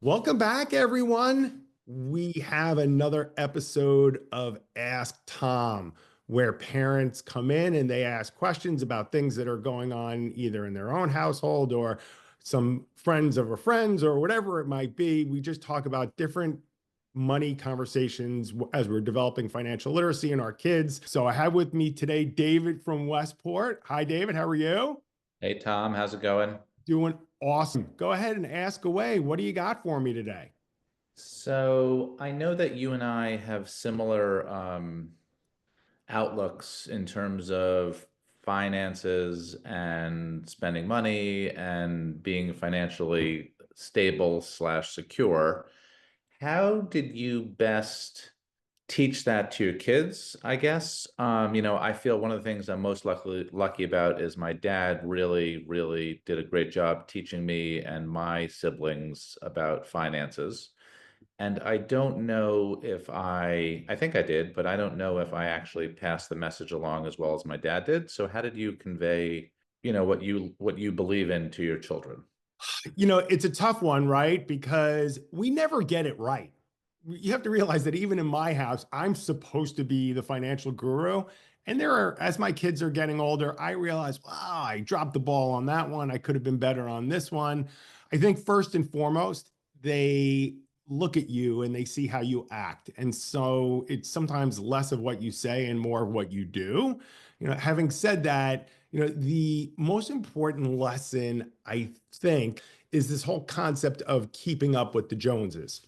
Welcome back, everyone. We have another episode of Ask Tom, where parents come in and they ask questions about things that are going on either in their own household or some friends of a friends or whatever it might be. We just talk about different money conversations as we're developing financial literacy in our kids. So I have with me today David from Westport. Hi, David. How are you? Hey Tom, how's it going? Doing awesome. Go ahead and ask away. What do you got for me today? So I know that you and I have similar outlooks in terms of finances and spending money and being financially stable slash secure. How did you best teach that to your kids, I guess? I feel one of the things I'm most lucky about is my dad really did a great job teaching me and my siblings about finances. And I don't know if I think I did, but I don't know if I actually passed the message along as well as my dad did. So how did you convey, what you believe in to your children? It's a tough one, right? Because we never get it right. You have to realize that even in my house, I'm supposed to be the financial guru. And as my kids are getting older, I realize, wow, I dropped the ball on that one. I could have been better on this one. I think first and foremost, they look at you and they see how you act. And so it's sometimes less of what you say and more of what you do. Having said that, the most important lesson I think is this whole concept of keeping up with the Joneses.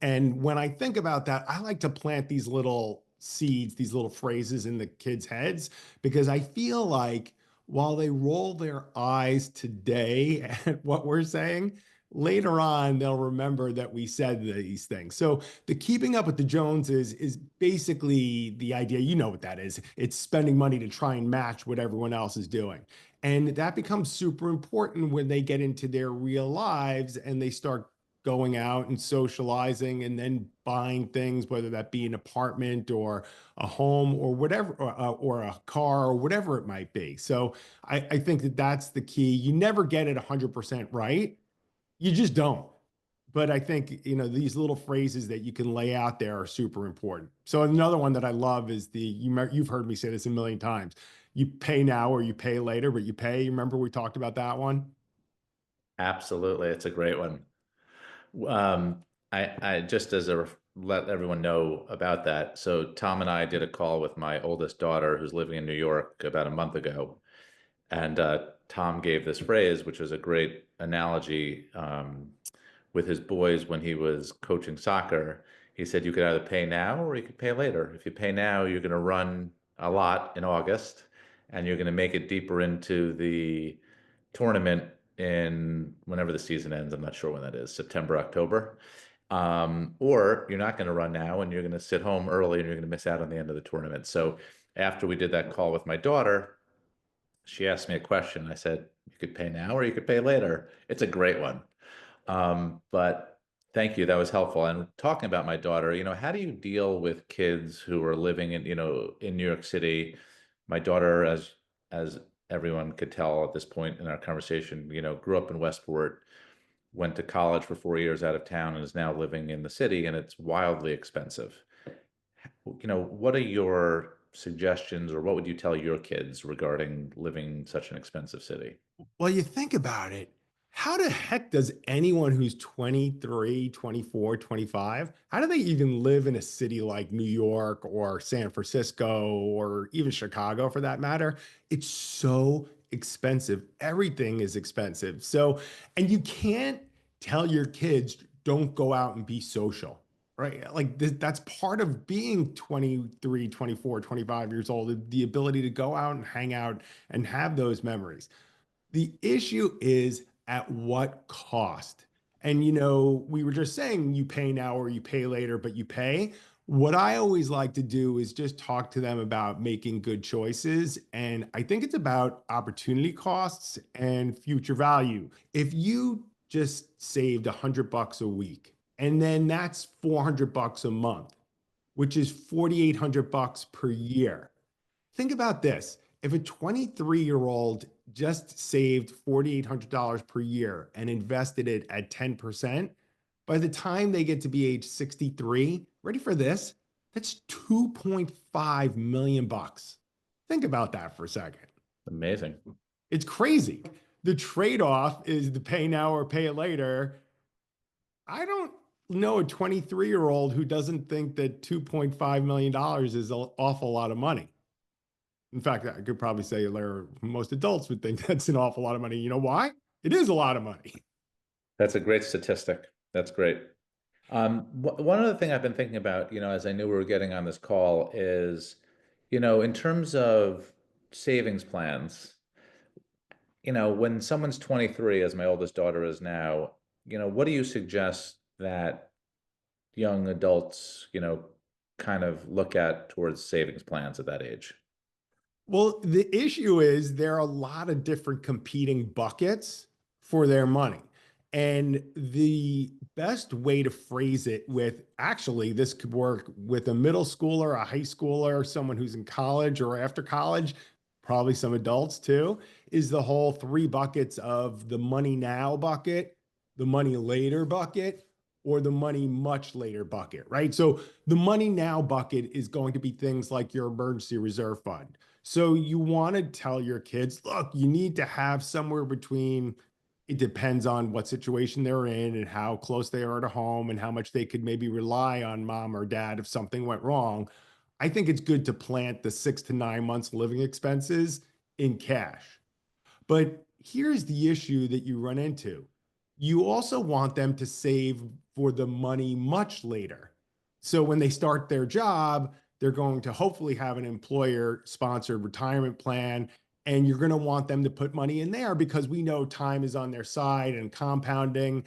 And when I think about that, I like to plant these little seeds, these little phrases in the kids' heads, because I feel like while they roll their eyes today at what we're saying, later on they'll remember that we said these things. So the keeping up with the Joneses is basically the idea, you know what that is. It's spending money to try and match what everyone else is doing. And that becomes super important when they get into their real lives and they start going out and socializing and then buying things, whether that be an apartment or a home or whatever, or a car or whatever it might be. So I think that that's the key. You never get it 100% right. You just don't. But I think, these little phrases that you can lay out there are super important. So another one that I love is you've heard me say this a million times. You pay now or you pay later, but you pay. You remember we talked about that one? Absolutely, it's a great one. I just as a let everyone know about that. So Tom and I did a call with my oldest daughter who's living in New York about a month ago. And Tom gave this phrase, which was a great analogy with his boys when he was coaching soccer. He said, you could either pay now or you could pay later. If you pay now, you're going to run a lot in August and you're going to make it deeper into the tournament in whenever the season ends. I'm not sure when that is, September, October. Or you're not going to run now and you're going to sit home early and you're going to miss out on the end of the tournament. So after we did that call with my daughter, she asked me a question. I said, you could pay now or you could pay later. It's a great one. But thank you. That was helpful. And talking about my daughter, how do you deal with kids who are living in New York City? My daughter, as everyone could tell at this point in our conversation, grew up in Westport, went to college for 4 years out of town, and is now living in the city, and it's wildly expensive. What are your suggestions, or what would you tell your kids regarding living in such an expensive city? Well, you think about it. How the heck does anyone who's 23, 24, 25, how do they even live in a city like New York or San Francisco or even Chicago for that matter? It's so expensive. Everything is expensive. So, and you can't tell your kids, don't go out and be social, right? Like that's part of being 23, 24, 25 years old, the ability to go out and hang out and have those memories. The issue is at what cost? And we were just saying you pay now or you pay later, but you pay. What I always like to do is just talk to them about making good choices. And I think it's about opportunity costs and future value. If you just saved $100 a week, and then that's $400 a month, which is $4,800 per year. Think about this. If a 23-year-old just saved $4,800 per year and invested it at 10%, By the time they get to be age 63, ready for this? That's 2.5 million bucks. Think about that for a second. Amazing. It's crazy. The trade-off is the pay now or pay it later. I don't know a 23-year-old who doesn't think that $2.5 million is an awful lot of money. In fact, I could probably say most adults would think that's an awful lot of money. You know why? It is a lot of money. That's a great statistic. That's great. One other thing I've been thinking about, as I knew we were getting on this call is, in terms of savings plans, when someone's 23, as my oldest daughter is now, what do you suggest that young adults, kind of look at towards savings plans at that age? Well, the issue is there are a lot of different competing buckets for their money. And the best way to phrase it with actually, this could work with a middle schooler, a high schooler, someone who's in college or after college, probably some adults too, is the whole three buckets of the money now bucket, the money later bucket, or the money much later bucket, right? So the money now bucket is going to be things like your emergency reserve fund. So you want to tell your kids, look, you need to have somewhere between, it depends on what situation they're in and how close they are to home and how much they could maybe rely on mom or dad if something went wrong. I think it's good to plant the 6 to 9 months living expenses in cash. But here's the issue that you run into. You also want them to save for the money much later. So when they start their job, they're going to hopefully have an employer sponsored retirement plan. And you're going to want them to put money in there because we know time is on their side and compounding.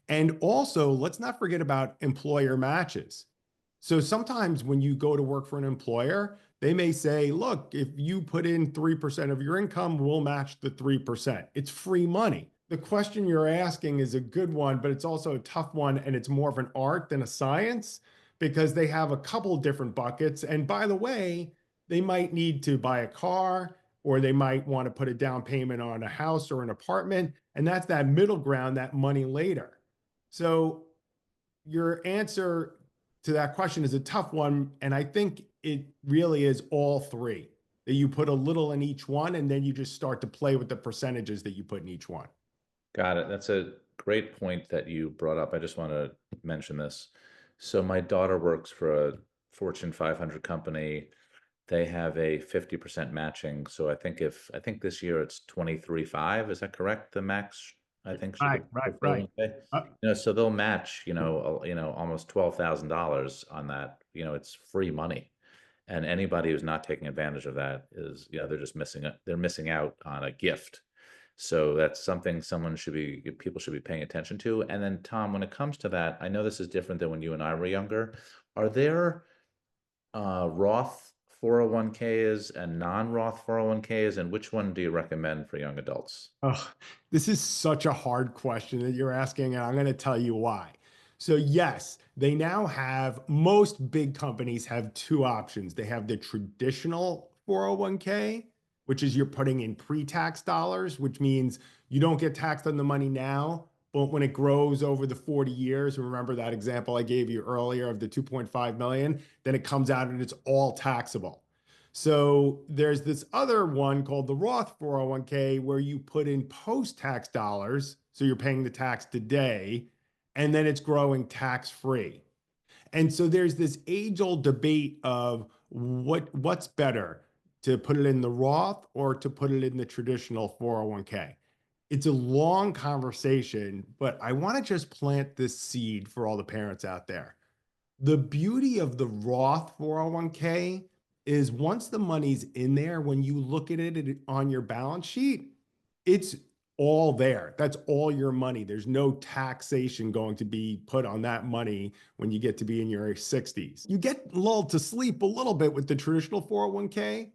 And also, let's not forget about employer matches. So sometimes when you go to work for an employer, they may say, look, if you put in 3% of your income, we'll match the 3%. It's free money. The question you're asking is a good one, but it's also a tough one. And it's more of an art than a science because they have a couple different buckets. And by the way, they might need to buy a car or they might want to put a down payment on a house or an apartment. And that's that middle ground, that money later. So your answer to that question is a tough one. And I think it really is all three that you put a little in each one, and then you just start to play with the percentages that you put in each one. Got it. That's a great point that you brought up. I just want to mention this. So my daughter works for a Fortune 500 company. They have a 50% matching. So I think this year it's 23.5. Is that correct? The max I think she Right, could right, put right. 401k. Uh, So they'll match, almost $12,000 on that. It's free money. And anybody who's not taking advantage of that is, they're just missing it. They're missing out on a gift. So that's something people should be paying attention to. And then Tom, when it comes to that, I know this is different than when you and I were younger. Are there Roth 401ks and non-Roth 401ks, and which one do you recommend for young adults? Oh, this is such a hard question that you're asking, and I'm going to tell you why. So, yes, they now have most big companies have two options. They have the traditional 401k, which is you're putting in pre-tax dollars, which means you don't get taxed on the money now, but when it grows over the 40 years, remember that example I gave you earlier of the 2.5 million, then it comes out and it's all taxable. So there's this other one called the Roth 401k where you put in post-tax dollars. So you're paying the tax today, and then it's growing tax free. And so there's this age-old debate of what's better, to put it in the Roth or to put it in the traditional 401k. It's a long conversation, but I want to just plant this seed for all the parents out there. The beauty of the Roth 401k is once the money's in there, when you look at it on your balance sheet, it's all there. That's all your money. There's no taxation going to be put on that money when you get to be in your 60s. You get lulled to sleep a little bit with the traditional 401k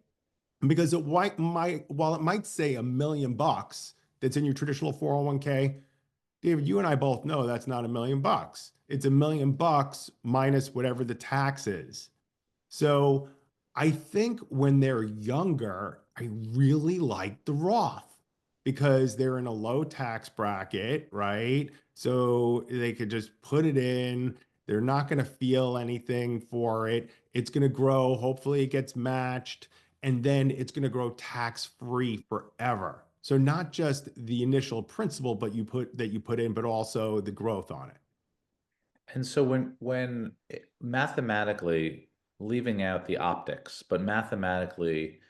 because while it might say $1 million that's in your traditional 401k, David, you and I both know that's not $1 million. It's $1 million minus whatever the tax is. So I think when they're younger, I really like the Roth. because they're in a low tax bracket, right? So they could just put it in. They're not going to feel anything for it. It's going to grow. Hopefully, it gets matched, and then it's going to grow tax free forever. So not just the initial principal, but you put in, but also the growth on it. And so mathematically, leaving out the optics, but mathematically,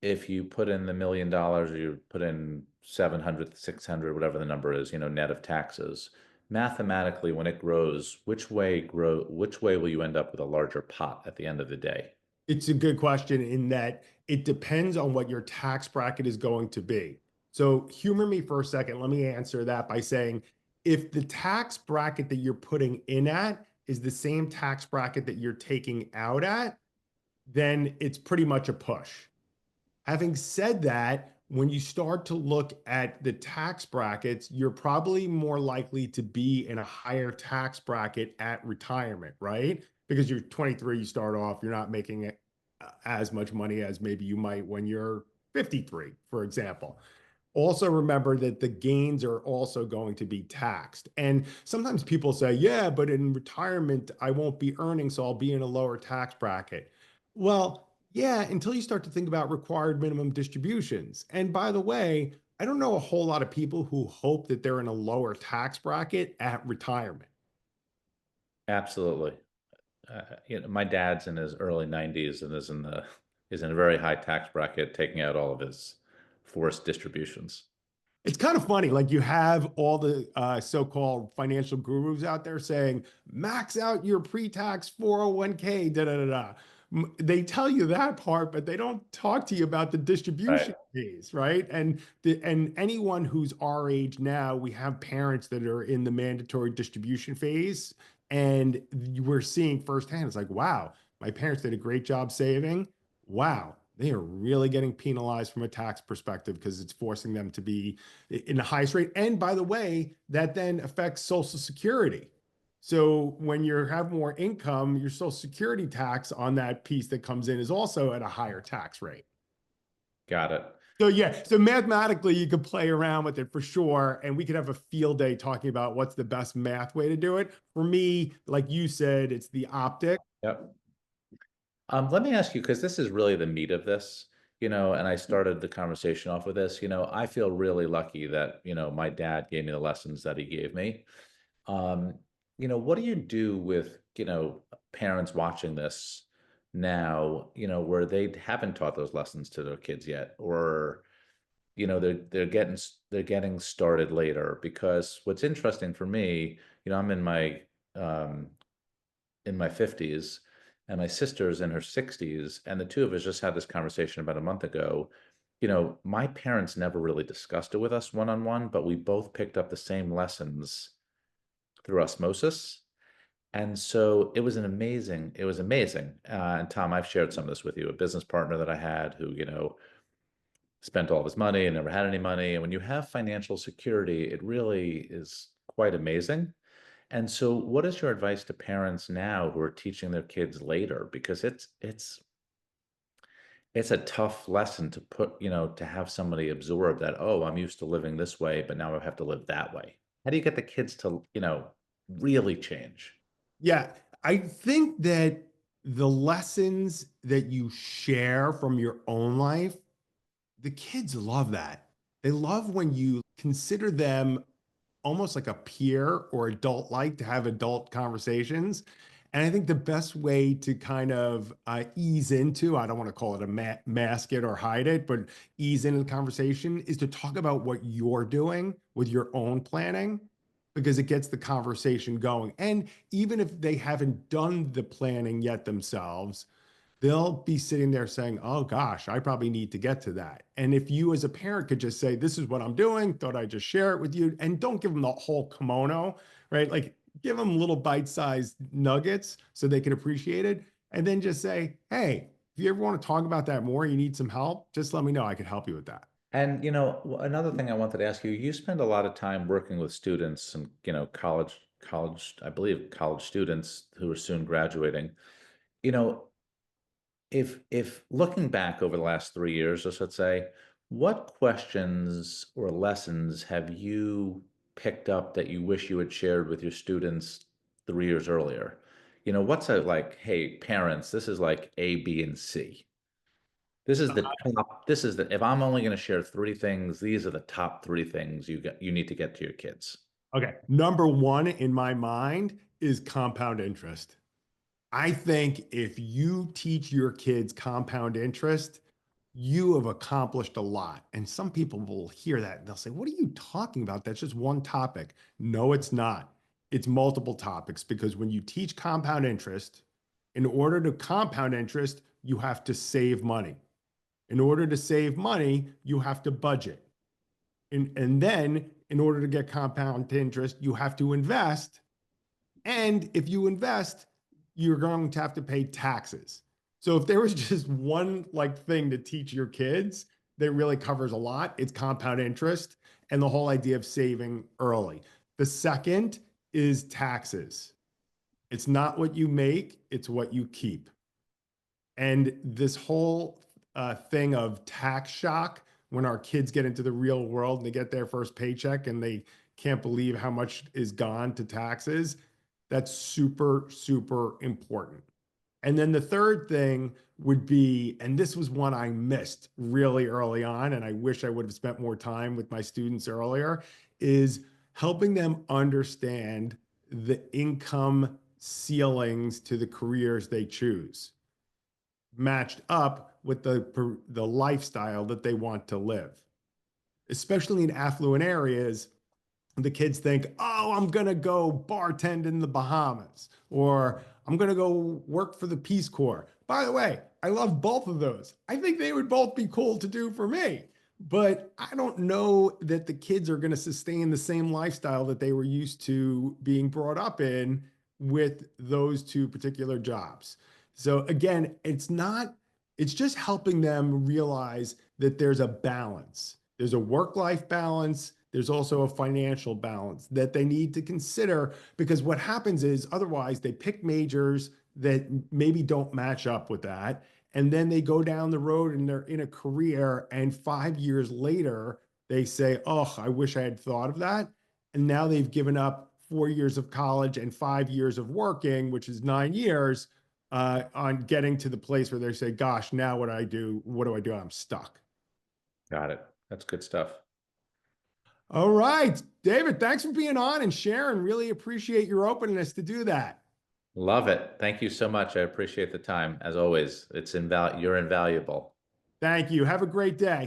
if you put in the $1 million, or you put in 700, 600, whatever the number is, net of taxes, mathematically, when it grows, which way will you end up with a larger pot at the end of the day? It's a good question in that it depends on what your tax bracket is going to be. So humor me for a second. Let me answer that by saying if the tax bracket that you're putting in at is the same tax bracket that you're taking out at, then it's pretty much a push. Having said that, when you start to look at the tax brackets, you're probably more likely to be in a higher tax bracket at retirement, right? Because you're 23, you start off, you're not making as much money as maybe you might when you're 53, for example. Also remember that the gains are also going to be taxed. And sometimes people say, yeah, but in retirement, I won't be earning, so I'll be in a lower tax bracket. Well, yeah, until you start to think about required minimum distributions. And by the way, I don't know a whole lot of people who hope that they're in a lower tax bracket at retirement. Absolutely. My dad's in his early 90s and is in a very high tax bracket, taking out all of his forced distributions. It's kind of funny. Like you have all the so-called financial gurus out there saying, max out your pre-tax 401k, da da da da. They tell you that part, but they don't talk to you about the Right. distribution fees, right? And anyone who's our age now, we have parents that are in the mandatory distribution phase, and we're seeing firsthand. It's like, wow, my parents did a great job saving. Wow, they are really getting penalized from a tax perspective because it's forcing them to be in the highest rate. And by the way, that then affects Social Security. So when you have more income, your Social Security tax on that piece that comes in is also at a higher tax rate. Got it. So yeah, so mathematically you could play around with it for sure, and we could have a field day talking about what's the best math way to do it. For me, like you said, it's the optic. Yep. Let me ask you, because this is really the meat of this, and I started the conversation off with this, I feel really lucky that, my dad gave me the lessons that he gave me. Um, what do you do with, parents watching this now, where they haven't taught those lessons to their kids yet, or, they're getting started later? Because what's interesting for me, I'm in my 50s, and my sister's in her 60s, and the two of us just had this conversation about a month ago. My parents never really discussed it with us one on one, but we both picked up the same lessons through osmosis. And so it was amazing. And Tom, I've shared some of this with you, a business partner that I had who, spent all of his money and never had any money. And when you have financial security, it really is quite amazing. And so what is your advice to parents now who are teaching their kids later? Because it's a tough lesson to put, to have somebody absorb that, oh, I'm used to living this way, but now I have to live that way. How do you get the kids to, really change? Yeah, I think that the lessons that you share from your own life, the kids love that. They love when you consider them almost like a peer or adult like to have adult conversations. And I think the best way to kind of ease into, I don't want to call it a mask it or hide it, but ease into the conversation is to talk about what you're doing with your own planning because it gets the conversation going. And even if they haven't done the planning yet themselves, they'll be sitting there saying, oh gosh, I probably need to get to that. And if you as a parent could just say, this is what I'm doing, thought I'd just share it with you, and don't give them the whole kimono, right? Like give them little bite-sized nuggets so they can appreciate it. And then just say, hey, if you ever want to talk about that more, you need some help, just let me know. I could help you with that. And another thing I wanted to ask you, you spend a lot of time working with students and, I believe college students who are soon graduating. You know, if looking back over the last 3 years, just let's say, What questions or lessons have you picked up that you wish you had shared with your students 3 years earlier? What's a like, hey, parents, this is like A, B, and C. This is the top, this is the, if I'm only going to share three things, these are the top three things you need to get to your kids. Okay. Number one in my mind is compound interest. I think if you teach your kids compound interest, you have accomplished a lot. And some people will hear that and they'll say, "What are you talking about? That's just one topic." No, it's not. It's multiple topics because when you teach compound interest, in order to compound interest, you have to save money. In order to save money, you have to budget. And then, in order to get compound interest, you have to invest. And if you invest, you're going to have to pay taxes. So if there was just one like thing to teach your kids that really covers a lot, it's compound interest and the whole idea of saving early. The second is taxes. It's not what you make, it's what you keep. And this whole thing of tax shock when our kids get into the real world and they get their first paycheck and they can't believe how much is gone to taxes, that's super, super important. And then the third thing would be, and this was one I missed really early on, and I wish I would have spent more time with my students earlier, is helping them understand the income ceilings to the careers they choose, matched up with the lifestyle that they want to live. Especially in affluent areas, the kids think, "Oh, I'm going to go bartend in the Bahamas," or "I'm going to go work for the Peace Corps." By the way, I love both of those. I think they would both be cool to do for me. But I don't know that the kids are going to sustain the same lifestyle that they were used to being brought up in with those two particular jobs. So again, it's just helping them realize that there's a balance. There's a work-life balance. There's also a financial balance that they need to consider because what happens is otherwise they pick majors that maybe don't match up with that. And then they go down the road and they're in a career. And 5 years later, they say, "Oh, I wish I had thought of that." And now they've given up 4 years of college and 5 years of working, which is 9 years, on getting to the place where they say, "Gosh, now what do I do? What do I do? I'm stuck." Got it. That's good stuff. All right, David, thanks for being on and sharing. Really appreciate your openness to do that. Love it. Thank you so much. I appreciate the time. As always, you're invaluable. Thank you. Have a great day.